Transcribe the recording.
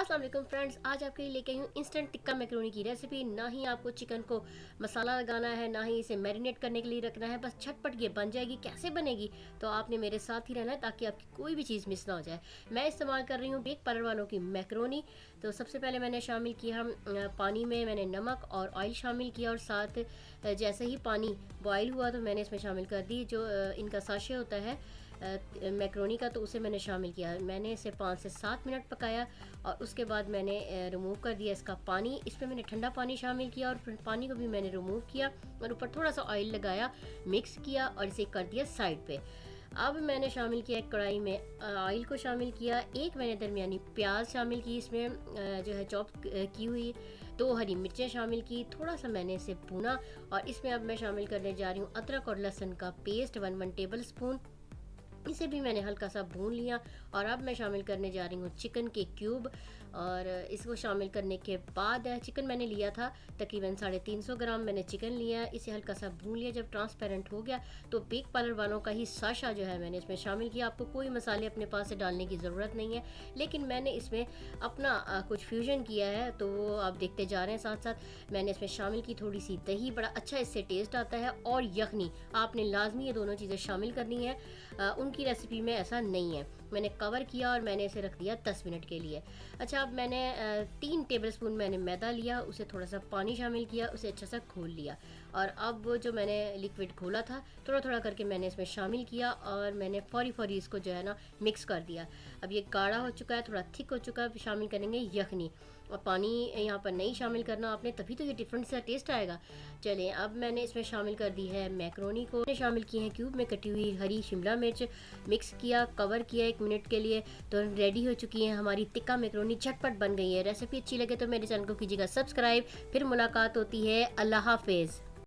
अस्सलाम वालेकुम फ्रेंड्स, आज आपके लिए लेके आई हूँ इंस्टेंट टिक्का मैकरोनी की रेसिपी। ना ही आपको चिकन को मसाला लगाना है, ना ही इसे मैरिनेट करने के लिए रखना है, बस झटपट ये बन जाएगी। कैसे बनेगी तो आपने मेरे साथ ही रहना है ताकि आपकी कोई भी चीज़ मिस ना हो जाए। मैं इस्तेमाल कर रही हूँ बेक पार्लर वालों की मैकरोनी। तो सबसे पहले मैंने शामिल किया पानी में मैंने नमक और ऑयल शामिल किया, और साथ जैसे ही पानी बॉयल हुआ तो मैंने इसमें शामिल कर दी जो इनका साशे होता है मैक्रोनी का, तो उसे मैंने शामिल किया। मैंने इसे 5 से 7 मिनट पकाया और उसके बाद मैंने रिमूव कर दिया इसका पानी। इसमें मैंने ठंडा पानी शामिल किया और फिर पानी को भी मैंने रिमूव किया और ऊपर थोड़ा सा ऑयल लगाया, मिक्स किया और इसे कर दिया साइड पे। अब मैंने शामिल किया एक कढ़ाई में ऑयल को शामिल किया। एक मैंने दरमियानी प्याज शामिल की, इसमें जो है चॉप की हुई 2 हरी मिर्चें शामिल की। थोड़ा सा मैंने इसे भूना और इसमें अब मैं शामिल करने जा रही हूँ अदरक और लहसुन का पेस्ट 1 टेबल स्पून। इसे भी मैंने हल्का सा भून लिया और अब मैं शामिल करने जा रही हूँ चिकन के क्यूब। और इसको शामिल करने के बाद चिकन मैंने लिया था तकरीबन 350 ग्राम मैंने चिकन लिया। इसे हल्का सा भून लिया। जब ट्रांसपेरेंट हो गया तो बेक पार्लर वालों का ही साशा जो है मैंने इसमें शामिल किया। आपको कोई मसाले अपने पास से डालने की ज़रूरत नहीं है, लेकिन मैंने इसमें अपना कुछ फ्यूजन किया है तो वो आप देखते जा रहे हैं। साथ साथ मैंने इसमें शामिल की थोड़ी सी दही, बड़ा अच्छा इससे टेस्ट आता है, और यखनी। आपने लाजमी ये दोनों चीज़ें शामिल करनी है, उनकी रेसिपी में ऐसा नहीं है। मैंने कवर किया और मैंने इसे रख दिया 10 मिनट के लिए। अच्छा, अब मैंने 3 टेबलस्पून मैंने मैदा लिया, उसे थोड़ा सा पानी शामिल किया, उसे अच्छा सा घोल लिया। और अब वो जो मैंने लिक्विड घोला था थोड़ा थोड़ा करके मैंने इसमें शामिल किया और मैंने फौरी फौरी इसको जो है ना मिक्स कर दिया। अब ये गाढ़ा हो चुका है, थोड़ा थिक हो चुका है। अब शामिल करेंगे यखनी, और पानी यहाँ पर नहीं शामिल करना आपने, तभी तो ये डिफरेंट सा टेस्ट आएगा। चलें, अब मैंने इसमें शामिल कर दी है मैक्रोनी को। मैंने शामिल की है क्यूब में कटी हुई हरी शिमला मिर्च। मिक्स किया, कवर किया 1 मिनट के लिए, तो रेडी हो चुकी है हमारी टिक्का मैक्रोनी। झटपट बन गई है। रेसिपी अच्छी लगे तो मेरे चैनल को कीजिएगा सब्सक्राइब। फिर मुलाकात होती है। अल्लाह हाफिज़।